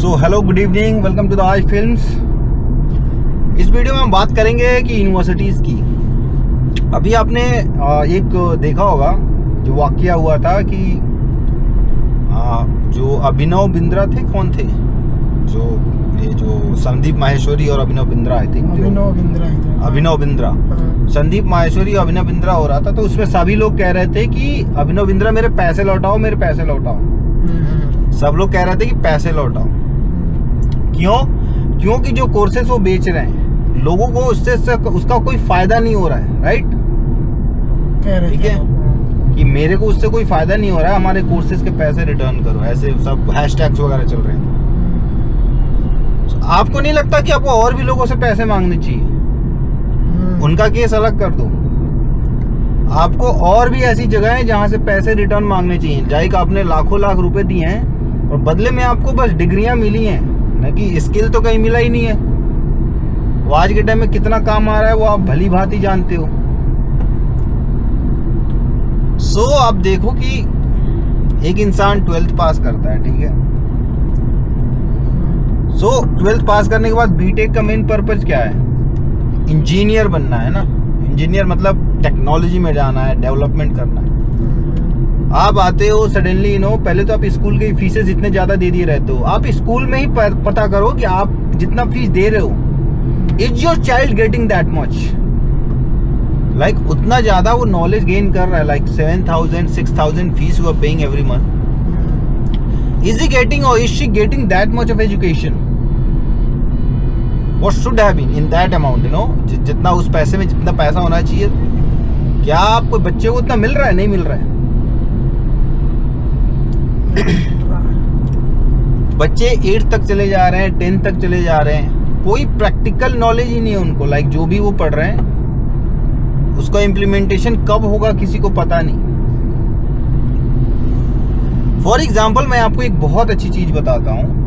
So hello good evening, welcome to the I films. इस वीडियो में हम बात करेंगे कि यूनिवर्सिटीज़ की। अभी आपने एक देखा होगा जो वाकया हुआ था कि जो अभिनव बिंद्रा थे, कौन थे जो संदीप माहेश्वरी और अभिनव बिंद्रा आए थे। अभिनव बिंद्रा संदीप माहेश्वरी और अभिनव बिंद्रा हो रहा था, तो उसमें सभी लोग कह रहे थे कि अभिनव बिंद्रा मेरे पैसे लौटाओ, मेरे पैसे लौटाओ। सब लोग कह रहे थे कि पैसे लौटाओ। क्यों? क्योंकि जो कोर्सेस वो बेच रहे हैं लोगों को उसका कोई फायदा नहीं हो रहा है। राइट, ठीक है कि मेरे को उससे कोई फायदा नहीं हो रहा है, हमारे कोर्सेज के पैसे रिटर्न करो, ऐसे सब हैशटैग्स वगैरह चल रहे हैं। आपको नहीं लगता कि आपको और भी लोगों से पैसे मांगने चाहिए? उनका केस अलग कर दो। आपको और भी ऐसी जगह है जहां से पैसे रिटर्न मांगने चाहिए। जाइक आपने लाखों लाख रुपए दिए हैं और बदले में आपको बस डिग्रियां मिली हैं, न कि स्किल तो कहीं मिला ही नहीं है। वो आज के टाइम में कितना काम आ रहा है वो आप भली भांति जानते हो। सो आप देखो कि एक इंसान 12th पास करता है, ठीक है। सो 12th पास करने के बाद बीटेक का मेन पर्पज क्या है? इंजीनियर बनना है ना। इंजीनियर मतलब टेक्नोलॉजी में जाना है, डेवलपमेंट करना है। आप आते हो सडनली पहले तो आप स्कूल की फीसेस इतने ज्यादा दे दिए रहते हो। आप स्कूल में ही पता करो कि आप जितना फीस दे रहे हो, is your child getting that much? Like उतना ज्यादा वो नॉलेज गेन कर रहा है, like 7,000 6,000 fees you are paying every month. Is he getting और is she getting that much of education? What should have been in that amount, जितना उस पैसे में जितना पैसा होना चाहिए, क्या आपको बच्चे को उतना मिल रहा है? नहीं मिल रहा है। बच्चे 8th तक चले जा रहे हैं, 10th तक चले जा रहे हैं, कोई प्रैक्टिकल नॉलेज ही नहीं है उनको। लाइक जो भी वो पढ़ रहे हैं उसका इम्प्लीमेंटेशन कब होगा किसी को पता नहीं। फॉर एग्जाम्पल मैं आपको एक बहुत अच्छी चीज बताता हूँ।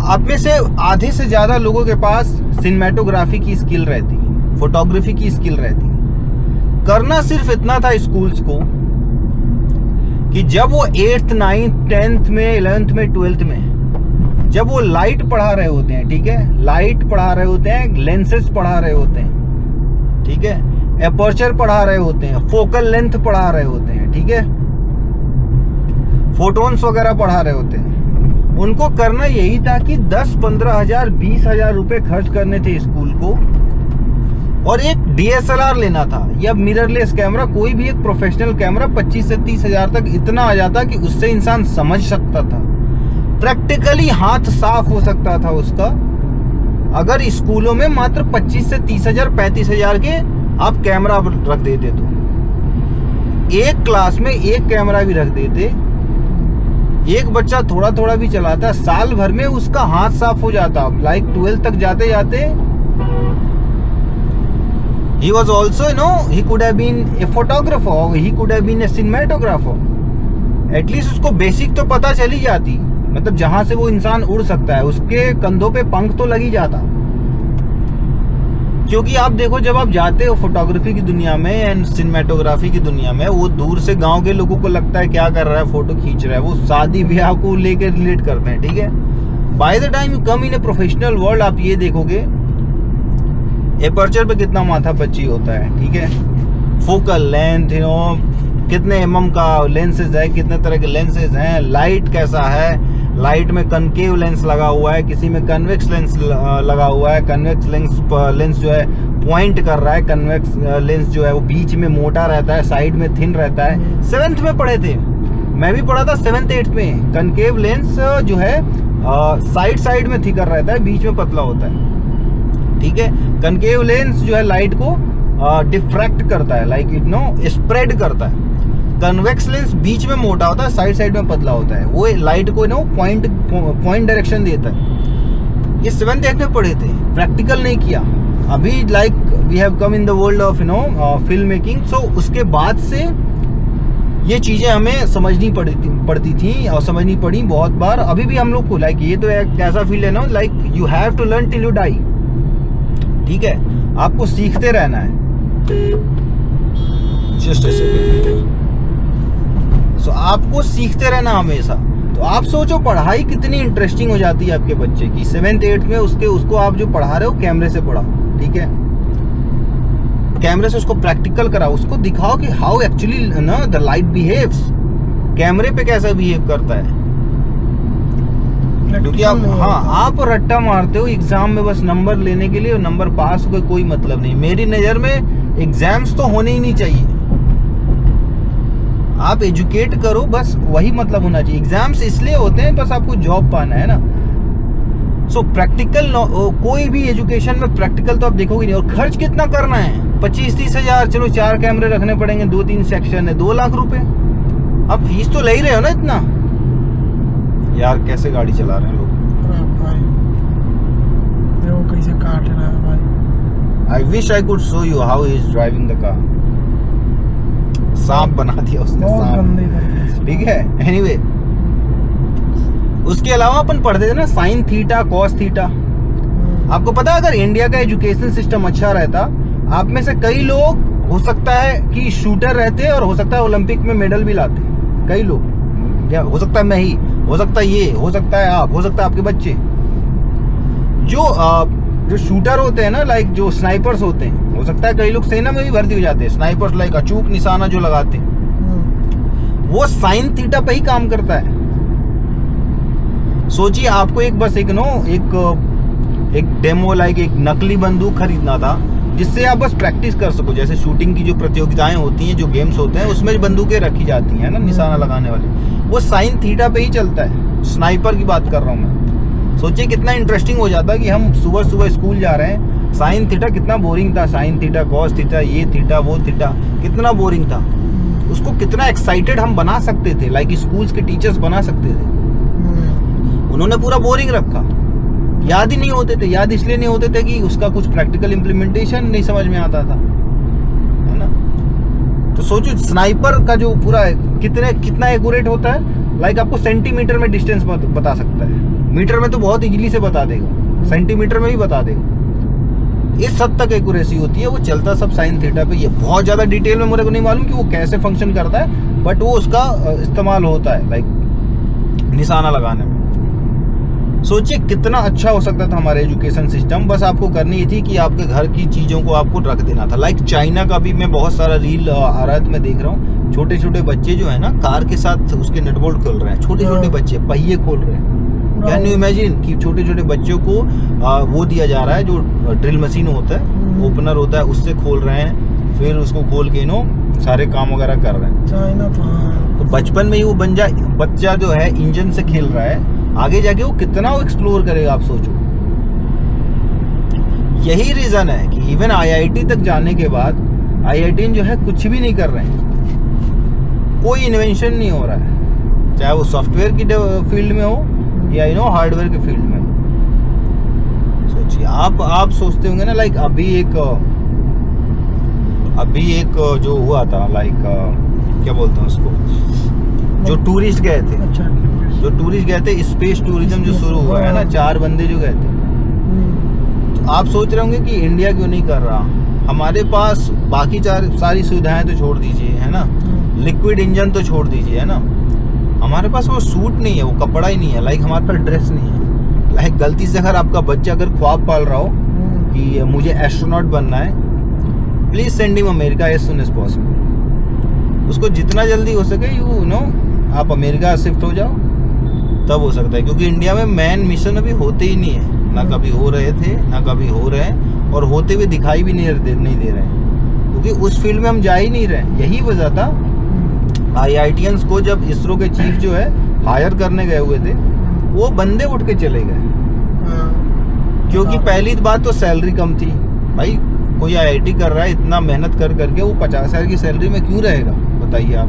आप में से आधे से ज्यादा लोगों के पास सिनेमेटोग्राफी की स्किल रहती, फोटोग्राफी की स्किल रहती। करना सिर्फ इतना था स्कूल्स को कि जब वो 8th 9th 10th में 11th में 12th में जब वो लाइट पढ़ा रहे होते हैं, ठीक है, लाइट पढ़ा रहे होते हैं, लेंसेज पढ़ा रहे होते हैं, ठीक है, एपर्चर पढ़ा रहे होते हैं, फोकल लेंथ पढ़ा रहे होते हैं, ठीक है, फोटोन्स वगैरह पढ़ा रहे होते हैं। उनको करना यही था कि 10-15 हजार 20 हजार रुपए खर्च करने थे स्कूल को और एक DSLR लेना था या मिररलेस कैमरा, कोई भी एक प्रोफेशनल कैमरा 25 से 30 हजार तक इतना आ जाता कि उससे इंसान समझ सकता था, प्रैक्टिकली हाथ साफ हो सकता था उसका। अगर स्कूलों में मात्र 25 से 30 हजार 35 हजार के आप कैमरा रख देते तो एक क्लास में एक कैमरा भी रख देते, एक बच्चा थोड़ा थोड़ा भी चलाता, साल भर में उसका हाथ साफ हो जाता। लाइक 12th तक जाते जाते he was also he could have been a photographer, he could have been a cinematographer. At least उसको बेसिक तो पता चली जाती, मतलब जहां से वो इंसान उड़ सकता है उसके कंधों पे पंख तो लग ही जाता। क्योंकि आप देखो जब आप जाते हो फोटोग्राफी की दुनिया में एंड सिनेमेटोग्राफी की दुनिया में, वो दूर से गांव के लोगों को लगता है क्या कर रहा है, फोटो खींच रहा है, वो शादी ब्याह को लेकर रिलेट करते हैं, ठीक है। By the time you come in a professional world, आप ये देखोगे एपर्चर पे कितना माथा पच्ची होता है, ठीक है, फोकल लेंथ कितने mm का लेंसेज है, कितने तरह के लेंसेज हैं, लाइट कैसा है, लाइट में कनकेव लेंस लगा हुआ है, किसी में कन्वेक्स लेंस लगा हुआ है, कन्वेक्स लेंस जो है पॉइंट कर रहा है, कन्वेक्स लेंस जो है वो बीच में मोटा रहता है, साइड में थिन रहता है। 7th में पढ़े थे, मैं भी पढ़ा था 7th 8th में। कनकेव लेंस जो है साइड में थिकर रहता है, बीच में पतला होता है, ठीक है। कनकेव लेंस जो है लाइट को डिफ्रैक्ट करता है, लाइक स्प्रेड करता है। कन्वेक्स लेंस बीच में मोटा होता है, साइड में पतला होता है, वो लाइट को पॉइंट डायरेक्शन देता है। ये 7th 8th में पढ़े थे, प्रैक्टिकल नहीं किया। अभी like we have come in the world of film making. So उसके बाद से ये चीजें हमें समझनी पड़ती थी और समझनी पड़ी बहुत बार। अभी भी हम लोग को लाइक ये तो एक ऐसा फील्ड है like you have to learn till you die, ठीक है, आपको सीखते रहना है। Just a second. सो आपको सीखते रहना हमेशा। तो तो आप सोचो पढ़ाई कितनी इंटरेस्टिंग हो जाती है आपके बच्चे की। 7th 8th में उसको आप जो पढ़ा रहे हो कैमरे से पढ़ाओ, ठीक है, कैमरे से उसको प्रैक्टिकल कराओ, उसको दिखाओ कि हाउ एक्चुअली ना द लाइट बिहेव्स, कैमरे पे कैसा बिहेव करता है। क्योंकि आप रट्टा मारते हो एग्जाम में बस नंबर लेने के लिए, नंबर पास हो गए कोई मतलब नहीं। मेरी नजर में एग्जाम्स तो होने ही नहीं चाहिए, आप एजुकेट करो, बस वही मतलब होना चाहिए। एग्जाम्स इसलिए होते हैं बस आपको जॉब पाना है ना। सो प्रैक्टिकल कोई भी एजुकेशन में प्रैक्टिकल तो आप देखोगे नहीं। और खर्च कितना करना है, 25-30 हजार, चलो 4 कैमरे रखने पड़ेंगे, 2-3 सेक्शन है, 2 लाख रुपए। आप फीस तो ले ही रहे हो ना इतना। यार कैसे गाड़ी चला रहे हैं लोग भाई, देखो कैसे काट रहा है भाई। I wish I could show you how he is driving the car. सांप बना दिया उसने, सांप, ठीक है। एनीवे, उसके अलावा अपन पढ़ते थे ना साइन थीटा कॉस थीटा। आपको पता है अगर इंडिया का एजुकेशन सिस्टम अच्छा रहता, आप में से कई लोग हो सकता है कि शूटर रहते और हो सकता है ओलंपिक में मेडल भी लाते, कई लोग, या हो सकता है मैं ही, हो सकता है ये, हो सकता है आप, हो सकता है आपके बच्चे। जो शूटर होते हैं ना, लाइक जो स्नाइपर्स होते हैं, हो सकता है कई लोग सेना में भी भर्ती हो जाते हैं। स्नाइपर्स लाइक अचूक निशाना जो लगाते हैं, वो साइन थीटा पे ही काम करता है। सोचिए आपको एक डेमो लाइक एक नकली बंदूक खरीदना था, जिससे आप बस प्रैक्टिस कर सको। जैसे शूटिंग की जो प्रतियोगिताएं होती हैं, जो गेम्स होते हैं, उसमें बंदूकें रखी जाती हैं ना निशाना लगाने वाली, वो साइन थीटा पे ही चलता है। स्नाइपर की बात कर रहा हूँ मैं। सोचिए कितना इंटरेस्टिंग हो जाता है कि हम सुबह सुबह स्कूल जा रहे हैं, साइन थीटा कितना बोरिंग था, साइन थीटा कॉस थीटा, ये थीटा वो थीटा, कितना बोरिंग था। उसको कितना एक्साइटेड हम बना सकते थे, लाइक स्कूल्स के टीचर्स बना सकते थे। उन्होंने पूरा बोरिंग रखा, याद ही नहीं होते थे। याद इसलिए नहीं होते थे कि उसका कुछ प्रैक्टिकल इम्प्लीमेंटेशन नहीं समझ में आता था, है ना। तो सोचो स्नाइपर का जो पूरा कितना एक्यूरेट होता है, लाइक आपको सेंटीमीटर में डिस्टेंस बता सकता है। मीटर में तो बहुत इजीली से बता देगा, सेंटीमीटर में भी बता देगा। इस हद तक एक्यूरेसी होती है। वो चलता सब साइन थीटा पे। ये बहुत ज्यादा डिटेल में मेरे को नहीं मालूम कि वो कैसे फंक्शन करता है, बट वो उसका इस्तेमाल होता है लाइक निशाना लगाने में। सोचिए कितना अच्छा हो सकता था हमारा एजुकेशन सिस्टम। बस आपको करनी थी कि आपके घर की चीजों को आपको रख देना था। लाइक चाइना का भी मैं बहुत सारा रील आ रहा है, मैं देख रहा हूँ। छोटे छोटे बच्चे जो है ना, कार के साथ उसके नटबोल्ट खोल रहे हैं। छोटे छोटे बच्चे पहिए खोल रहे हैं। कैन यू इमेजिन कि छोटे छोटे बच्चों को वो दिया जा रहा है, जो ड्रिल मशीन होता है, ओपनर होता है, उससे खोल रहे हैं, फिर उसको खोल के सारे काम वगैरह कर रहे हैं। चाइना तो बचपन में ही वो बच्चा जो है इंजन से खेल रहा है, आगे जाके वो कितना वो एक्सप्लोर करेगा आप सोचो। यही रीजन है कि इवन आईआईटी तक जाने के बाद आईआईटीएन जो है कुछ भी नहीं कर रहे हैं, कोई इन्वेंशन नहीं हो रहा है, चाहे वो सॉफ्टवेयर की फील्ड में हो या हार्डवेयर के फील्ड में। सोचिए आप सोचते होंगे ना, लाइक अभी एक जो हुआ था, लाइक क्या बोलते हैं उसको, जो टूरिस्ट गए थे, जो टूरिस्ट गए थे, स्पेस टूरिज्म जो शुरू हुआ है ना, 4 बंदे जो गए थे। तो आप सोच रहे होंगे कि इंडिया क्यों नहीं कर रहा। हमारे पास बाकी सारी सुविधाएं तो छोड़ दीजिए, है ना, लिक्विड इंजन तो छोड़ दीजिए, है ना, हमारे पास वो सूट नहीं है, वो कपड़ा ही नहीं है, लाइक हमारे पास ड्रेस नहीं है। लाइक गलती से अगर आपका बच्चा अगर ख्वाब पाल रहा हो कि मुझे एस्ट्रोनॉट बनना है, please send him America as soon as possible. उसको जितना जल्दी हो सके आप अमेरिका शिफ्ट हो जाओ, तब हो सकता है। क्योंकि इंडिया में मैन मिशन अभी होते ही नहीं है, ना कभी हो रहे थे, ना कभी हो रहे हैं, और होते हुए दिखाई भी नहीं दे रहे हैं, क्योंकि उस फील्ड में हम जा ही नहीं रहे। यही वजह था आईआईटीएंस को जब इसरो के चीफ जो है हायर करने गए हुए थे, वो बंदे उठ के चले गए। क्योंकि पहली बात तो सैलरी कम थी। भाई कोई आईआईटी कर रहा है, इतना मेहनत कर करके वो 50,000 की सैलरी में क्यों रहेगा, बताइए आप।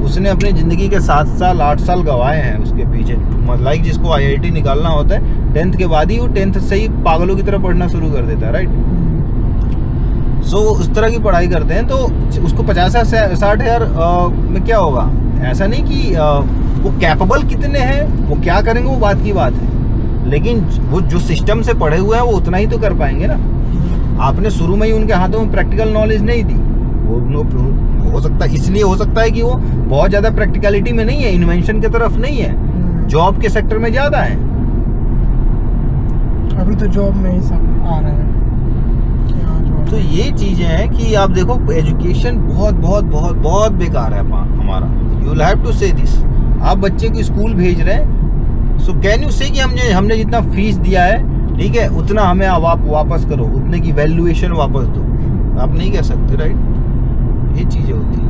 उसने अपनी जिंदगी के 7 साल 8 साल गंवाए हैं उसके पीछे। लाइक जिसको आईआईटी निकालना होता है 10th के बाद ही, वो 10th से ही पागलों की तरह पढ़ना शुरू कर देता है, राइट। सो उस तरह की पढ़ाई करते हैं, तो उसको 50,000-60,000 में क्या होगा। ऐसा नहीं कि वो कैपेबल कितने हैं, वो क्या करेंगे, वो बात की बात है, लेकिन वो जो सिस्टम से पढ़े हुए हैं वो उतना ही तो कर पाएंगे ना। आपने शुरू में ही उनके हाथों में प्रैक्टिकल नॉलेज नहीं दी। वो हो सकता है, इसलिए हो सकता है कि वो बहुत ज़्यादा प्रैक्टिकलिटी में नहीं है, इन्वेंशन की तरफ नहीं है, जॉब के सेक्टर में ज्यादा है। अभी तो जॉब में ही सब आ रहे हैं यहाँ जॉब। तो ये चीजें हैं कि आप देखो एजुकेशन बहुत बहुत बहुत बहुत बेकार है हमारा। यू विल हैव टू से दिस। आप बच्चे को स्कूल भेज रहे हैं, सो कैन यू से कि हमने जितना फीस दिया है, ठीक है, उतना हमें आप वापस करो, उतने की वैल्यूएशन वापस दो। आप नहीं कह सकते, राइट? ये चीजें होती है।